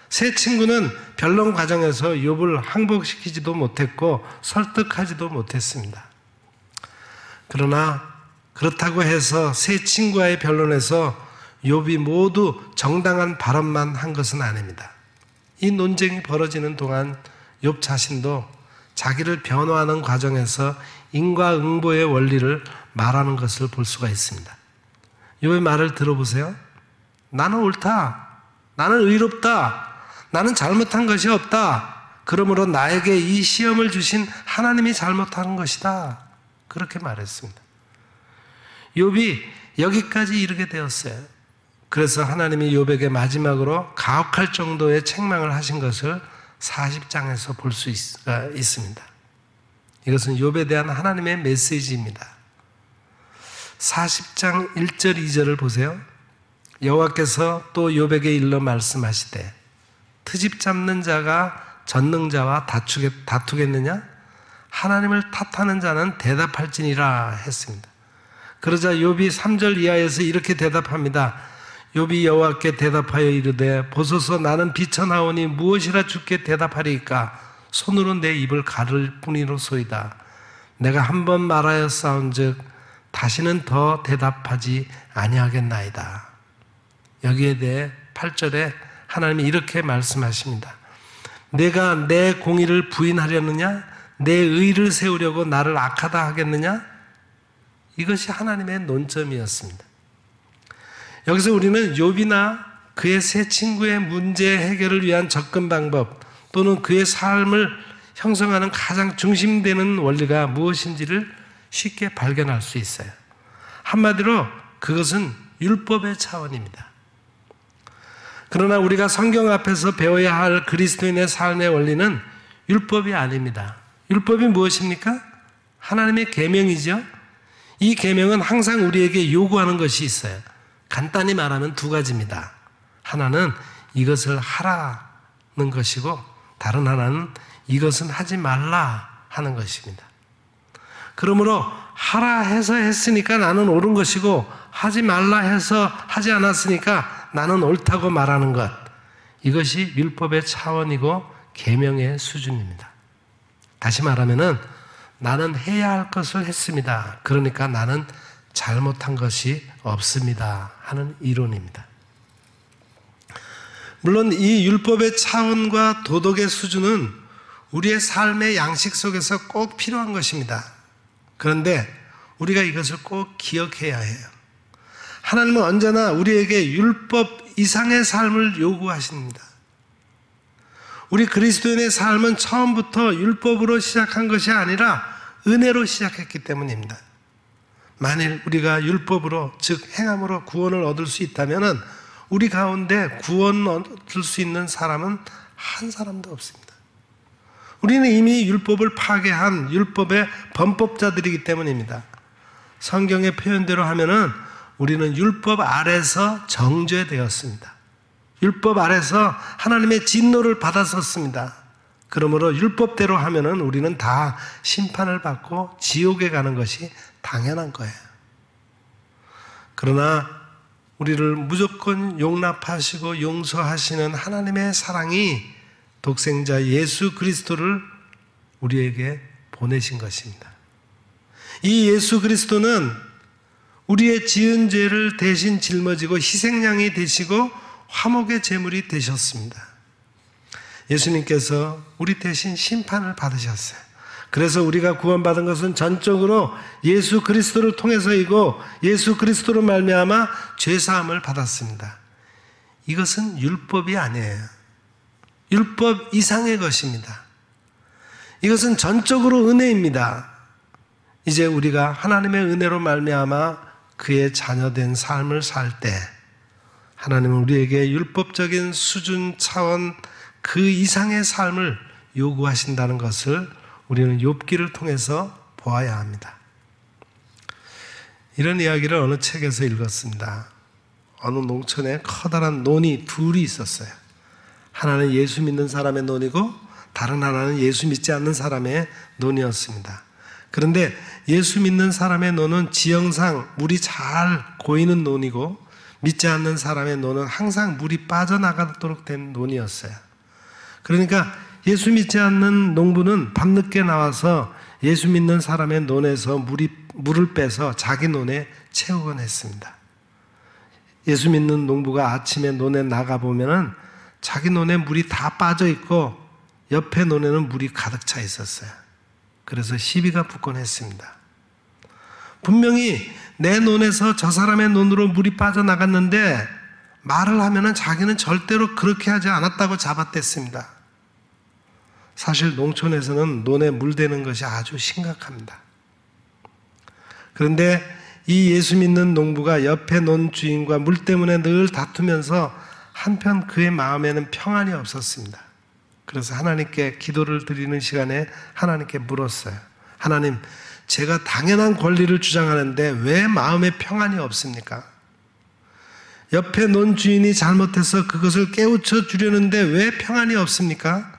A: 세 친구는 변론 과정에서 욥을 항복시키지도 못했고 설득하지도 못했습니다. 그러나 그렇다고 해서 세 친구와의 변론에서 욥이 모두 정당한 발언만 한 것은 아닙니다. 이 논쟁이 벌어지는 동안 욥 자신도 자기를 변호하는 과정에서 인과응보의 원리를 말하는 것을 볼 수가 있습니다. 욥의 말을 들어보세요. 나는 옳다. 나는 의롭다. 나는 잘못한 것이 없다. 그러므로 나에게 이 시험을 주신 하나님이 잘못한 것이다. 그렇게 말했습니다. 욥이 여기까지 이르게 되었어요. 그래서 하나님이 욥에게 마지막으로 가혹할 정도의 책망을 하신 것을 40장에서 볼 수 있습니다. 이것은 욥에 대한 하나님의 메시지입니다. 40장 1절 2절을 보세요. 여호와께서 또 욥에게 일러 말씀하시되 트집 잡는 자가 전능자와 다투겠느냐? 하나님을 탓하는 자는 대답할지니라 했습니다. 그러자 욥이 3절 이하에서 이렇게 대답합니다. 욥이 여호와께 대답하여 이르되 보소서 나는 비쳐나오니 무엇이라 주께 대답하리이까? 손으로 내 입을 가를 뿐이로소이다. 내가 한 번 말하였사온즉 다시는 더 대답하지 아니하겠나이다. 여기에 대해 8절에 하나님이 이렇게 말씀하십니다. 내가 내 공의를 부인하려느냐? 내 의를 세우려고 나를 악하다 하겠느냐? 이것이 하나님의 논점이었습니다. 여기서 우리는 욥이나 그의 세 친구의 문제 해결을 위한 접근 방법 또는 그의 삶을 형성하는 가장 중심되는 원리가 무엇인지를 쉽게 발견할 수 있어요. 한마디로 그것은 율법의 차원입니다. 그러나 우리가 성경 앞에서 배워야 할 그리스도인의 삶의 원리는 율법이 아닙니다. 율법이 무엇입니까? 하나님의 계명이죠. 이 계명은 항상 우리에게 요구하는 것이 있어요. 간단히 말하면 두 가지입니다. 하나는 이것을 하라는 것이고 다른 하나는 이것은 하지 말라 하는 것입니다. 그러므로 하라 해서 했으니까 나는 옳은 것이고 하지 말라 해서 하지 않았으니까 나는 옳다고 말하는 것, 이것이 율법의 차원이고 계명의 수준입니다. 다시 말하면은 나는 해야 할 것을 했습니다. 그러니까 나는 잘못한 것이 없습니다 하는 이론입니다. 물론 이 율법의 차원과 도덕의 수준은 우리의 삶의 양식 속에서 꼭 필요한 것입니다. 그런데 우리가 이것을 꼭 기억해야 해요. 하나님은 언제나 우리에게 율법 이상의 삶을 요구하십니다. 우리 그리스도인의 삶은 처음부터 율법으로 시작한 것이 아니라 은혜로 시작했기 때문입니다. 만일 우리가 율법으로, 즉 행함으로 구원을 얻을 수 있다면 우리 가운데 구원을 얻을 수 있는 사람은 한 사람도 없습니다. 우리는 이미 율법을 파괴한 율법의 범법자들이기 때문입니다. 성경의 표현대로 하면은 우리는 율법 아래서 정죄되었습니다. 율법 아래서 하나님의 진노를 받았었습니다. 그러므로 율법대로 하면은 우리는 다 심판을 받고 지옥에 가는 것이 당연한 거예요. 그러나 우리를 무조건 용납하시고 용서하시는 하나님의 사랑이 독생자 예수 그리스도를 우리에게 보내신 것입니다. 이 예수 그리스도는 우리의 지은 죄를 대신 짊어지고 희생양이 되시고 화목의 제물이 되셨습니다. 예수님께서 우리 대신 심판을 받으셨어요. 그래서 우리가 구원받은 것은 전적으로 예수 그리스도를 통해서이고 예수 그리스도로 말미암아 죄사함을 받았습니다. 이것은 율법이 아니에요. 율법 이상의 것입니다. 이것은 전적으로 은혜입니다. 이제 우리가 하나님의 은혜로 말미암아 그의 자녀된 삶을 살 때 하나님은 우리에게 율법적인 수준 차원 그 이상의 삶을 요구하신다는 것을 우리는 욥기를 통해서 보아야 합니다. 이런 이야기를 어느 책에서 읽었습니다. 어느 농촌에 커다란 논이 둘이 있었어요. 하나는 예수 믿는 사람의 논이고 다른 하나는 예수 믿지 않는 사람의 논이었습니다. 그런데 예수 믿는 사람의 논은 지형상 물이 잘 고이는 논이고 믿지 않는 사람의 논은 항상 물이 빠져나가도록 된 논이었어요. 그러니까 예수 믿지 않는 농부는 밤늦게 나와서 예수 믿는 사람의 논에서 물을 빼서 자기 논에 채우곤 했습니다. 예수 믿는 농부가 아침에 논에 나가보면은 자기 논에 물이 다 빠져 있고 옆에 논에는 물이 가득 차 있었어요. 그래서 시비가 붙곤 했습니다. 분명히 내 논에서 저 사람의 논으로 물이 빠져나갔는데 말을 하면은 자기는 절대로 그렇게 하지 않았다고 잡아댔습니다. 사실 농촌에서는 논에 물 대는 것이 아주 심각합니다. 그런데 이 예수 믿는 농부가 옆에 논 주인과 물 때문에 늘 다투면서 한편 그의 마음에는 평안이 없었습니다. 그래서 하나님께 기도를 드리는 시간에 하나님께 물었어요. 하나님, 제가 당연한 권리를 주장하는데 왜 마음에 평안이 없습니까? 옆에 논 주인이 잘못해서 그것을 깨우쳐 주려는데 왜 평안이 없습니까?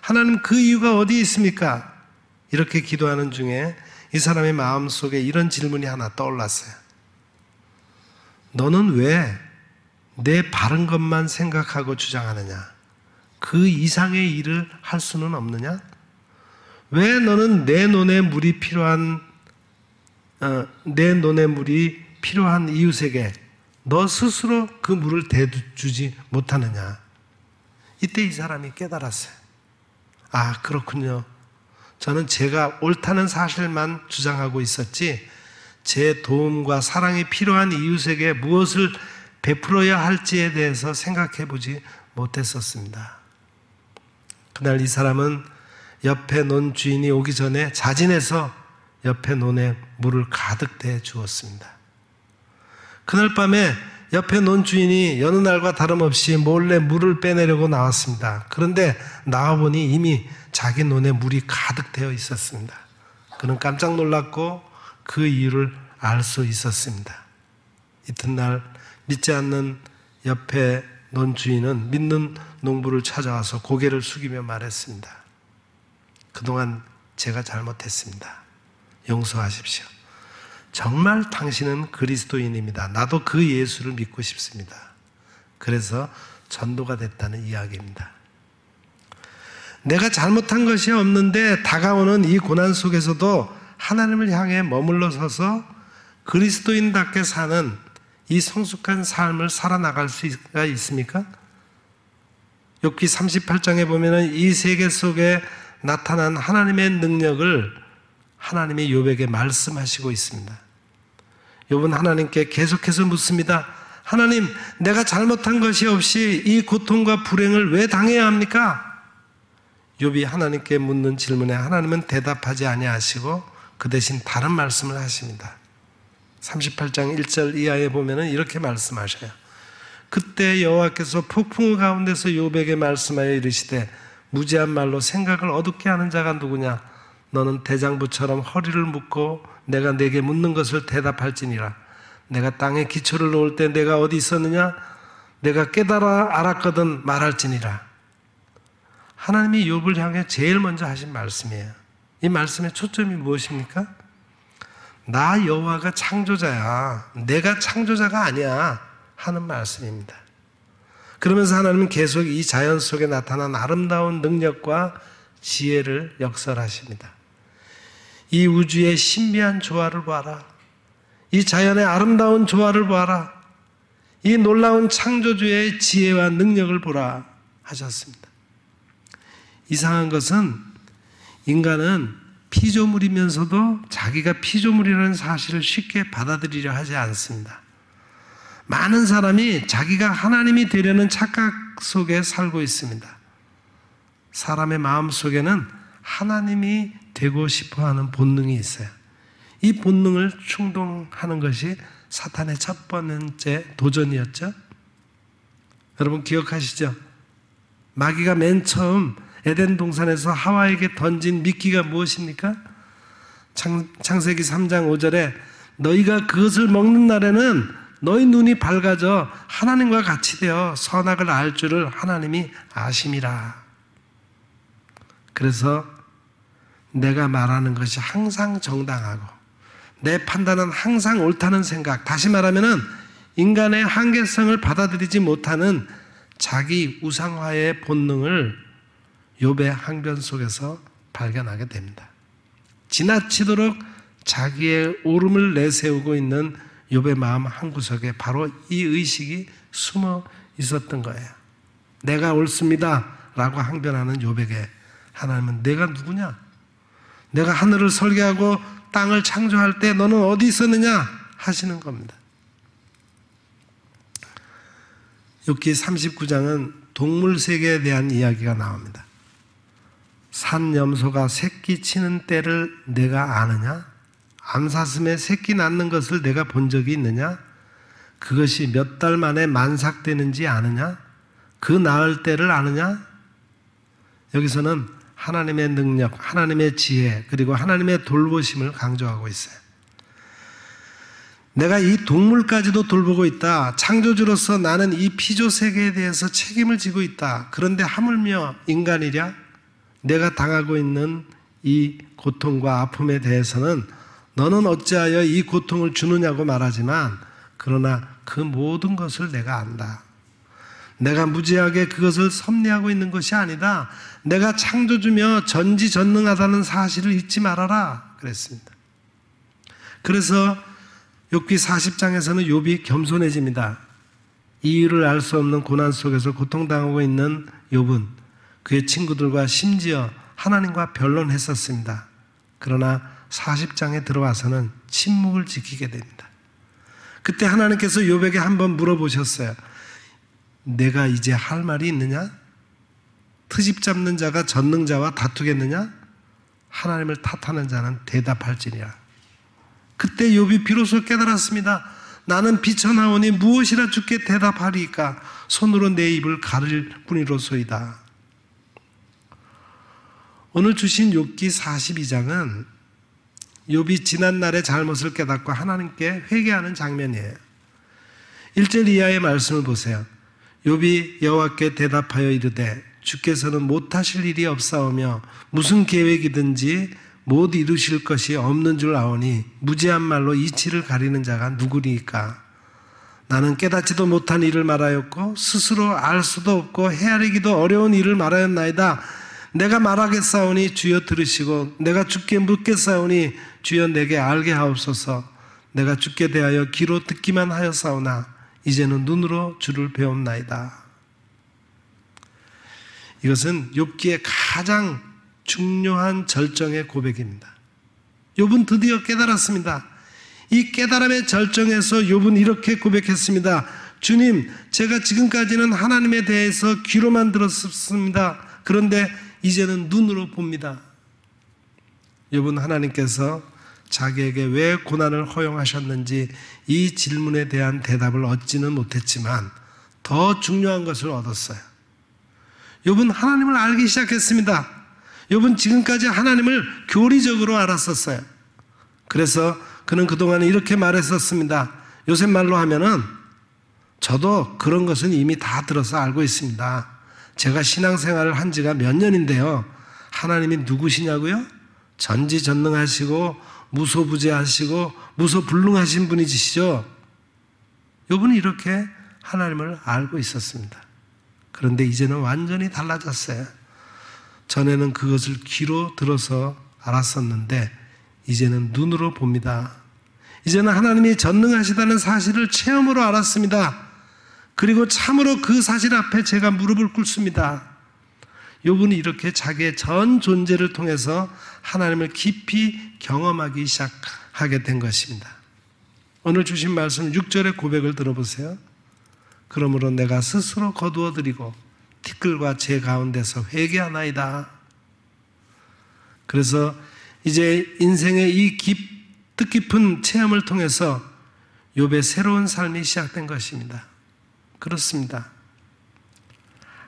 A: 하나님, 그 이유가 어디 있습니까? 이렇게 기도하는 중에 이 사람의 마음속에 이런 질문이 하나 떠올랐어요. 너는 왜 내 바른 것만 생각하고 주장하느냐? 그 이상의 일을 할 수는 없느냐? 왜 너는 내 논에 물이 필요한 내 논의 물이 필요한 이웃에게 너 스스로 그 물을 대주지 못하느냐. 이때 이 사람이 깨달았어요. 아, 그렇군요. 저는 제가 옳다는 사실만 주장하고 있었지 제 도움과 사랑이 필요한 이웃에게 무엇을 베풀어야 할지에 대해서 생각해 보지 못했었습니다. 그날 이 사람은 옆에 논 주인이 오기 전에 자진해서 옆에 논에 물을 가득 대 주었습니다. 그날 밤에 옆에 논 주인이 여느 날과 다름없이 몰래 물을 빼내려고 나왔습니다. 그런데 나와보니 이미 자기 논에 물이 가득 되어 있었습니다. 그는 깜짝 놀랐고 그 이유를 알 수 있었습니다. 이튿날 믿지 않는 옆에 논 주인은 믿는 농부를 찾아와서 고개를 숙이며 말했습니다. 그동안 제가 잘못했습니다. 용서하십시오. 정말 당신은 그리스도인입니다. 나도 그 예수를 믿고 싶습니다. 그래서 전도가 됐다는 이야기입니다. 내가 잘못한 것이 없는데 다가오는 이 고난 속에서도 하나님을 향해 머물러 서서 그리스도인답게 사는 이 성숙한 삶을 살아나갈 수가 있습니까? 욥기 38장에 보면은 이 세계 속에 나타난 하나님의 능력을 하나님이 욥에게 말씀하시고 있습니다. 욥은 하나님께 계속해서 묻습니다. 하나님, 내가 잘못한 것이 없이 이 고통과 불행을 왜 당해야 합니까? 욥이 하나님께 묻는 질문에 하나님은 대답하지 아니하시고 그 대신 다른 말씀을 하십니다. 38장 1절 이하에 보면은 이렇게 말씀하셔요. 그때 여호와께서 폭풍우 가운데서 욥에게 말씀하여 이르시되 무지한 말로 생각을 어둡게 하는 자가 누구냐? 너는 대장부처럼 허리를 묶고 내가 내게 묻는 것을 대답할지니라. 내가 땅에 기초를 놓을 때 내가 어디 있었느냐? 내가 깨달아 알았거든 말할지니라. 하나님이 욥을 향해 제일 먼저 하신 말씀이에요. 이 말씀의 초점이 무엇입니까? 나 여호와가 창조자야. 내가 창조자가 아니야 하는 말씀입니다. 그러면서 하나님은 계속 이 자연 속에 나타난 아름다운 능력과 지혜를 역설하십니다. 이 우주의 신비한 조화를 봐라. 이 자연의 아름다운 조화를 봐라. 이 놀라운 창조주의 지혜와 능력을 보라 하셨습니다. 이상한 것은 인간은 피조물이면서도 자기가 피조물이라는 사실을 쉽게 받아들이려 하지 않습니다. 많은 사람이 자기가 하나님이 되려는 착각 속에 살고 있습니다. 사람의 마음 속에는 하나님이 되고 싶어하는 본능이 있어요. 이 본능을 충동하는 것이 사탄의 첫 번째 도전이었죠. 여러분 기억하시죠? 마귀가 맨 처음 에덴 동산에서 하와에게 던진 미끼가 무엇입니까? 창세기 3장 5절에 너희가 그것을 먹는 날에는 너희 눈이 밝아져 하나님과 같이 되어 선악을 알 줄을 하나님이 아심이라. 그래서 내가 말하는 것이 항상 정당하고 내 판단은 항상 옳다는 생각, 다시 말하면은 인간의 한계성을 받아들이지 못하는 자기 우상화의 본능을 욥의 항변 속에서 발견하게 됩니다. 지나치도록 자기의 옳음을 내세우고 있는 욥의 마음 한구석에 바로 이 의식이 숨어 있었던 거예요. 내가 옳습니다 라고 항변하는 욥에게 하나님은 내가 누구냐? 내가 하늘을 설계하고 땅을 창조할 때 너는 어디 있었느냐? 하시는 겁니다. 욥기 39장은 동물 세계에 대한 이야기가 나옵니다. 산 염소가 새끼 치는 때를 내가 아느냐? 암사슴의 새끼 낳는 것을 내가 본 적이 있느냐? 그것이 몇 달 만에 만삭되는지 아느냐? 그 낳을 때를 아느냐? 여기서는 하나님의 능력, 하나님의 지혜, 그리고 하나님의 돌보심을 강조하고 있어요. 내가 이 동물까지도 돌보고 있다. 창조주로서 나는 이 피조 세계에 대해서 책임을 지고 있다. 그런데 하물며 인간이랴? 내가 당하고 있는 이 고통과 아픔에 대해서는 너는 어찌하여 이 고통을 주느냐고 말하지만 그러나 그 모든 것을 내가 안다. 내가 무지하게 그것을 섭리하고 있는 것이 아니다. 내가 창조주며 전지전능하다는 사실을 잊지 말아라 그랬습니다. 그래서 욥기 40장에서는 욥이 겸손해집니다. 이유를 알 수 없는 고난 속에서 고통당하고 있는 욥은 그의 친구들과 심지어 하나님과 변론했었습니다. 그러나 40장에 들어와서는 침묵을 지키게 됩니다. 그때 하나님께서 욥에게 한번 물어보셨어요. 내가 이제 할 말이 있느냐? 트집 잡는 자가 전능자와 다투겠느냐? 하나님을 탓하는 자는 대답할지니라. 그때 욥이 비로소 깨달았습니다. 나는 비천하오니 무엇이라 주께 대답하리이까? 손으로 내 입을 가릴 뿐이로소이다. 오늘 주신 욥기 42장은 욥이 지난날의 잘못을 깨닫고 하나님께 회개하는 장면이에요. 1절 이하의 말씀을 보세요. 욥이 여호와께 대답하여 이르되 주께서는 못하실 일이 없사오며 무슨 계획이든지 못 이루실 것이 없는 줄 아오니 무지한 말로 이치를 가리는 자가 누구리이까? 나는 깨닫지도 못한 일을 말하였고 스스로 알 수도 없고 헤아리기도 어려운 일을 말하였나이다. 내가 말하겠사오니 주여 들으시고 내가 주께 묻겠사오니 주여 내게 알게 하옵소서. 내가 주께 대하여 귀로 듣기만 하였사오나 이제는 눈으로 주를 배웠나이다. 이것은 욥기의 가장 중요한 절정의 고백입니다. 욥은 드디어 깨달았습니다. 이 깨달음의 절정에서 욥은 이렇게 고백했습니다. 주님, 제가 지금까지는 하나님에 대해서 귀로만 들었습니다. 그런데 이제는 눈으로 봅니다. 욥은 하나님께서 자기에게 왜 고난을 허용하셨는지 이 질문에 대한 대답을 얻지는 못했지만 더 중요한 것을 얻었어요. 욥은 하나님을 알기 시작했습니다. 욥은 지금까지 하나님을 교리적으로 알았었어요. 그래서 그는 그동안 이렇게 말했었습니다. 요새 말로 하면은 저도 그런 것은 이미 다 들어서 알고 있습니다. 제가 신앙생활을 한 지가 몇 년인데요. 하나님이 누구시냐고요? 전지전능하시고 무소부재하시고 무소불능하신 분이시죠. 욥은 이렇게 하나님을 알고 있었습니다. 그런데 이제는 완전히 달라졌어요. 전에는 그것을 귀로 들어서 알았었는데 이제는 눈으로 봅니다. 이제는 하나님이 전능하시다는 사실을 체험으로 알았습니다. 그리고 참으로 그 사실 앞에 제가 무릎을 꿇습니다. 욥은 이렇게 자기의 전 존재를 통해서 하나님을 깊이 경험하기 시작하게 된 것입니다. 오늘 주신 말씀 6절의 고백을 들어보세요. 그러므로 내가 스스로 거두어드리고 티끌과 제 가운데서 회개하나이다. 그래서 이제 인생의 이 뜻깊은 체험을 통해서 욥의 새로운 삶이 시작된 것입니다. 그렇습니다.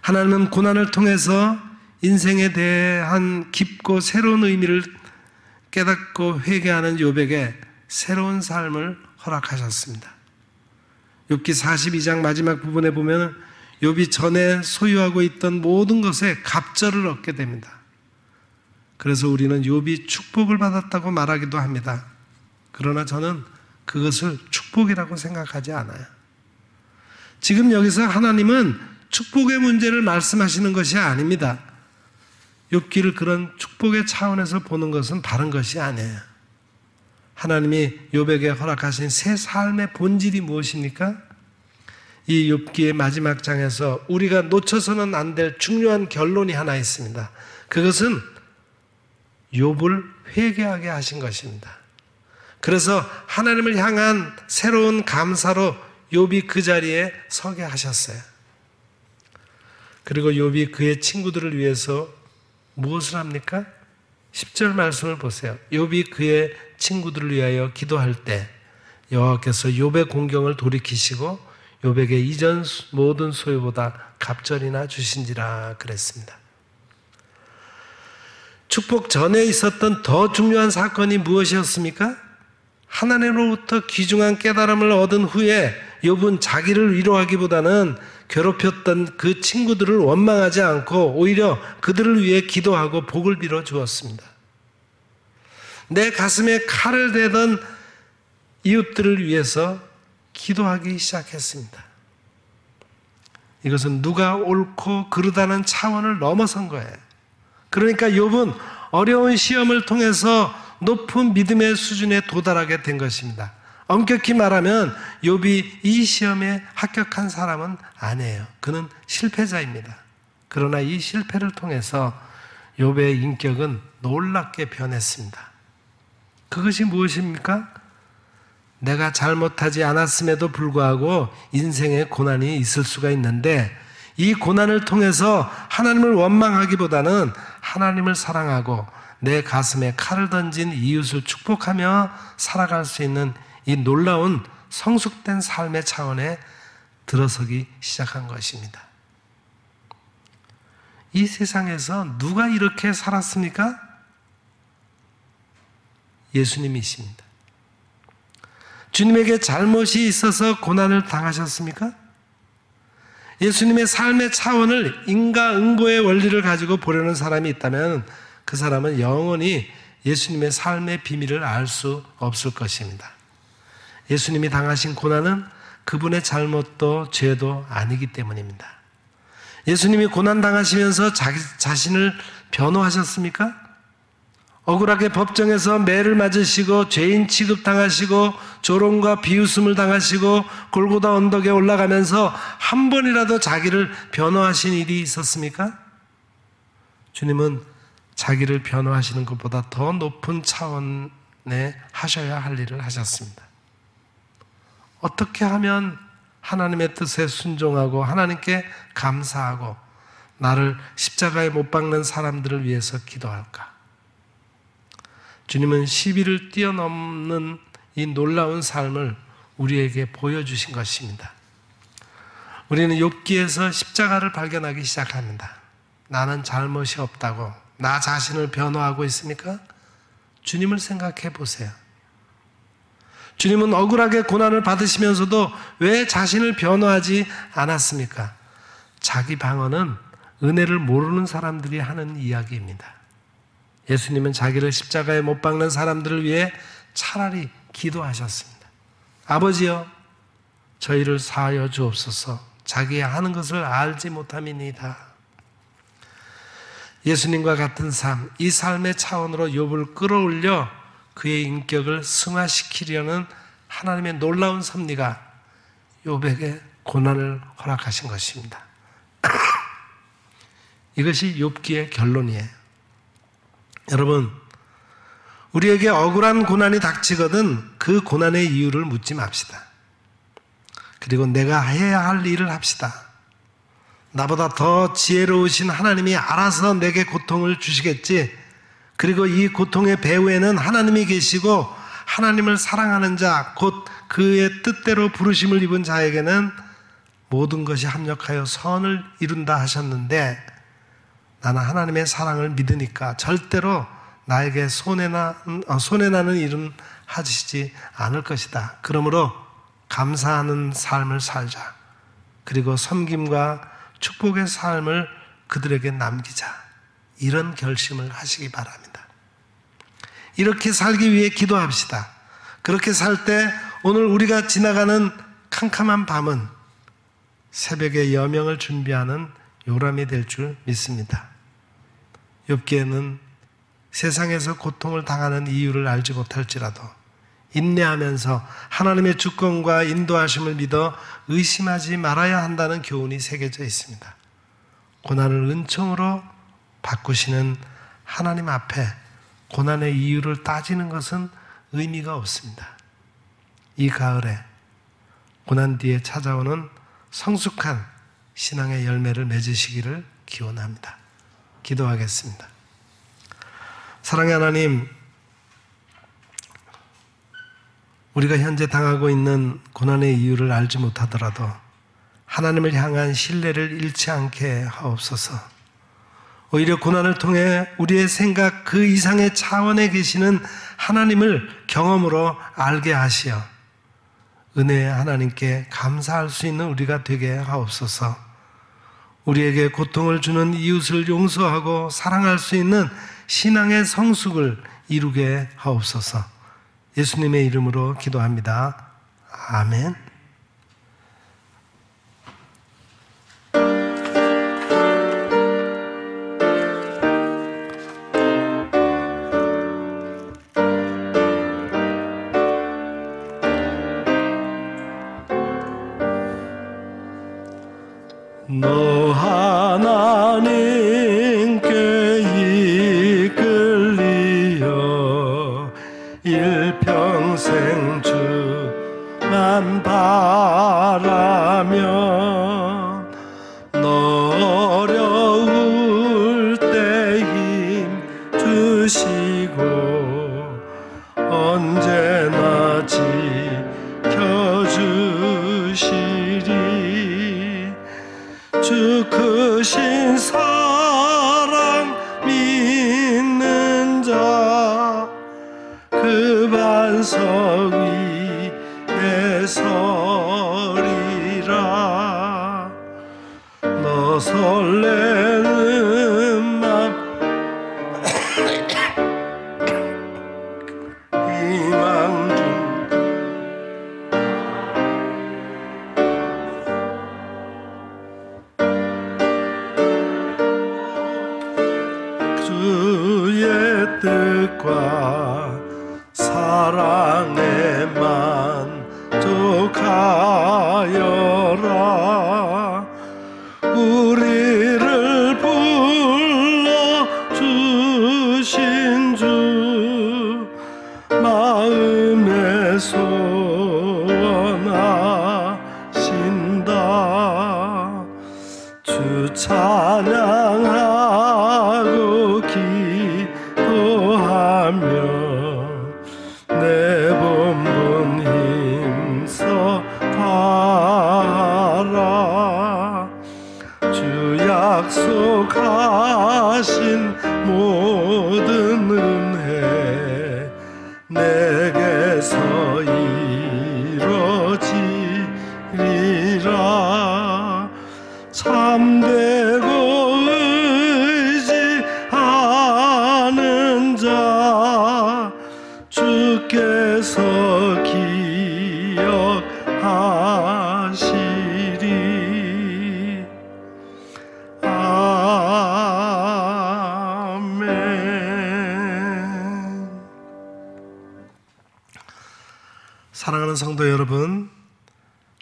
A: 하나님은 고난을 통해서 인생에 대한 깊고 새로운 의미를 깨닫고 회개하는 욥에게 새로운 삶을 허락하셨습니다. 욥기 42장 마지막 부분에 보면 욥이 전에 소유하고 있던 모든 것에 갑절을 얻게 됩니다. 그래서 우리는 욥이 축복을 받았다고 말하기도 합니다. 그러나 저는 그것을 축복이라고 생각하지 않아요. 지금 여기서 하나님은 축복의 문제를 말씀하시는 것이 아닙니다. 욥기를 그런 축복의 차원에서 보는 것은 바른 것이 아니에요. 하나님이 욥에게 허락하신 새 삶의 본질이 무엇입니까? 이 욥기의 마지막 장에서 우리가 놓쳐서는 안 될 중요한 결론이 하나 있습니다. 그것은 욥을 회개하게 하신 것입니다. 그래서 하나님을 향한 새로운 감사로 욥이 그 자리에 서게 하셨어요. 그리고 욥이 그의 친구들을 위해서 무엇을 합니까? 10절 말씀을 보세요. 욥이 그의 친구들을 위하여 기도할 때 여호와께서 욥의 공경을 돌이키시고 욥에게 이전 모든 소유보다 갑절이나 주신지라 그랬습니다. 축복 전에 있었던 더 중요한 사건이 무엇이었습니까? 하나님으로부터 귀중한 깨달음을 얻은 후에 욥은 자기를 위로하기보다는 괴롭혔던 그 친구들을 원망하지 않고 오히려 그들을 위해 기도하고 복을 빌어 주었습니다. 내 가슴에 칼을 대던 이웃들을 위해서 기도하기 시작했습니다. 이것은 누가 옳고 그르다는 차원을 넘어선 거예요. 그러니까 욥은 어려운 시험을 통해서 높은 믿음의 수준에 도달하게 된 것입니다. 엄격히 말하면 욥이 이 시험에 합격한 사람은 아니에요. 그는 실패자입니다. 그러나 이 실패를 통해서 욥의 인격은 놀랍게 변했습니다. 그것이 무엇입니까? 내가 잘못하지 않았음에도 불구하고 인생에 고난이 있을 수가 있는데 이 고난을 통해서 하나님을 원망하기보다는 하나님을 사랑하고 내 가슴에 칼을 던진 이웃을 축복하며 살아갈 수 있는 이 놀라운 성숙된 삶의 차원에 들어서기 시작한 것입니다. 이 세상에서 누가 이렇게 살았습니까? 예수님이십니다. 주님에게 잘못이 있어서 고난을 당하셨습니까? 예수님의 삶의 차원을 인과응보의 원리를 가지고 보려는 사람이 있다면 그 사람은 영원히 예수님의 삶의 비밀을 알 수 없을 것입니다. 예수님이 당하신 고난은 그분의 잘못도 죄도 아니기 때문입니다. 예수님이 고난 당하시면서 자신을 변호하셨습니까? 억울하게 법정에서 매를 맞으시고 죄인 취급당하시고 조롱과 비웃음을 당하시고 골고다 언덕에 올라가면서 한 번이라도 자기를 변호하신 일이 있었습니까? 주님은 자기를 변호하시는 것보다 더 높은 차원에 하셔야 할 일을 하셨습니다. 어떻게 하면 하나님의 뜻에 순종하고 하나님께 감사하고 나를 십자가에 못 박는 사람들을 위해서 기도할까? 주님은 시비를 뛰어넘는 이 놀라운 삶을 우리에게 보여주신 것입니다. 우리는 욥기에서 십자가를 발견하기 시작합니다. 나는 잘못이 없다고 나 자신을 변호하고 있습니까? 주님을 생각해 보세요. 주님은 억울하게 고난을 받으시면서도 왜 자신을 변호하지 않았습니까? 자기 방언은 은혜를 모르는 사람들이 하는 이야기입니다. 예수님은 자기를 십자가에 못 박는 사람들을 위해 차라리 기도하셨습니다. 아버지여, 저희를 사하여 주옵소서. 자기의 하는 것을 알지 못함이니이다. 예수님과 같은 삶, 이 삶의 차원으로 욥을 끌어올려 그의 인격을 승화시키려는 하나님의 놀라운 섭리가 욥에게 고난을 허락하신 것입니다. 이것이 욥기의 결론이에요. 여러분, 우리에게 억울한 고난이 닥치거든 그 고난의 이유를 묻지 맙시다. 그리고 내가 해야 할 일을 합시다. 나보다 더 지혜로우신 하나님이 알아서 내게 고통을 주시겠지. 그리고 이 고통의 배후에는 하나님이 계시고 하나님을 사랑하는 자, 곧 그의 뜻대로 부르심을 입은 자에게는 모든 것이 합력하여 선을 이룬다 하셨는데 나는 하나님의 사랑을 믿으니까 절대로 나에게 손해나는 일은 하시지 않을 것이다. 그러므로 감사하는 삶을 살자. 그리고 섬김과 축복의 삶을 그들에게 남기자. 이런 결심을 하시기 바랍니다. 이렇게 살기 위해 기도합시다. 그렇게 살 때 오늘 우리가 지나가는 캄캄한 밤은 새벽에 여명을 준비하는 요람이 될 줄 믿습니다. 욥기에는 세상에서 고통을 당하는 이유를 알지 못할지라도 인내하면서 하나님의 주권과 인도하심을 믿어 의심하지 말아야 한다는 교훈이 새겨져 있습니다. 고난을 은총으로 바꾸시는 하나님 앞에 고난의 이유를 따지는 것은 의미가 없습니다. 이 가을에 고난 뒤에 찾아오는 성숙한 신앙의 열매를 맺으시기를 기원합니다. 기도하겠습니다. 사랑의 하나님, 우리가 현재 당하고 있는 고난의 이유를 알지 못하더라도 하나님을 향한 신뢰를 잃지 않게 하옵소서. 오히려 고난을 통해 우리의 생각 그 이상의 차원에 계시는 하나님을 경험으로 알게 하시어 은혜의 하나님께 감사할 수 있는 우리가 되게 하옵소서. 우리에게 고통을 주는 이웃을 용서하고 사랑할 수 있는 신앙의 성숙을 이루게 하옵소서. 예수님의 이름으로 기도합니다. 아멘. 너 하나님께 이끌리어 일평생 주만 바라며 너 어려울 때 힘 주시고 언제나 지켜주시리. 주 크신 사랑 믿는 자 그 반석 위에 서리라. 너 설레는 맘 희망 중 주의 뜻과 사랑에 만족하여라. 우리를 불러주신 주 마음에 소원하신다. 주 찬양하고 기도하며 내 본분 힘써 가라. 주 약속하신 모든 은혜 내게서 이루어지리라. 참되고 의지하는 자 주께서 기억하시리. 아멘. 사랑하는 성도 여러분,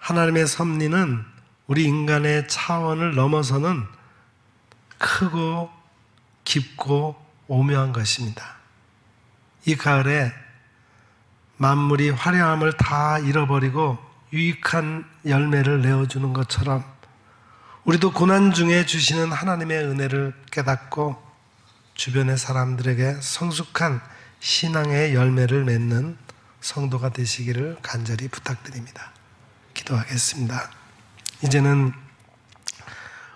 A: 하나님의 섭리는 우리 인간의 차원을 넘어서는 크고 깊고 오묘한 것입니다. 이 가을에 만물이 화려함을 다 잃어버리고 유익한 열매를 내어주는 것처럼 우리도 고난 중에 주시는 하나님의 은혜를 깨닫고 주변의 사람들에게 성숙한 신앙의 열매를 맺는 성도가 되시기를 간절히 부탁드립니다. 기도하겠습니다. 이제는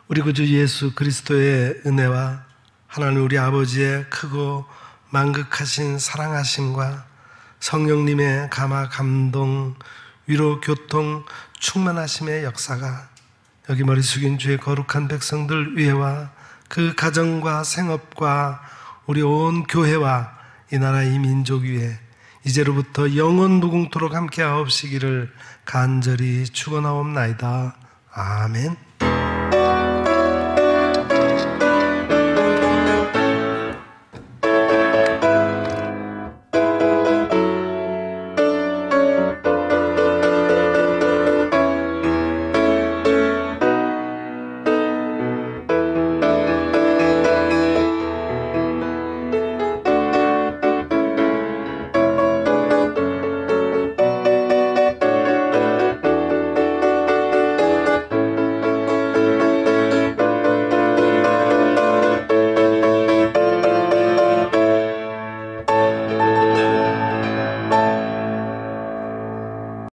A: 우리 구주 예수 그리스도의 은혜와 하나님 우리 아버지의 크고 만극하신 사랑하심과 성령님의 감화 감동 위로 교통 충만하심의 역사가 여기 머리 숙인 주의 거룩한 백성들 위에와 그 가정과 생업과 우리 온 교회와 이 나라 이 민족 위에 이제로부터 영원 무궁토록 함께 하옵시기를 간절히 축원하옵나이다. 아멘.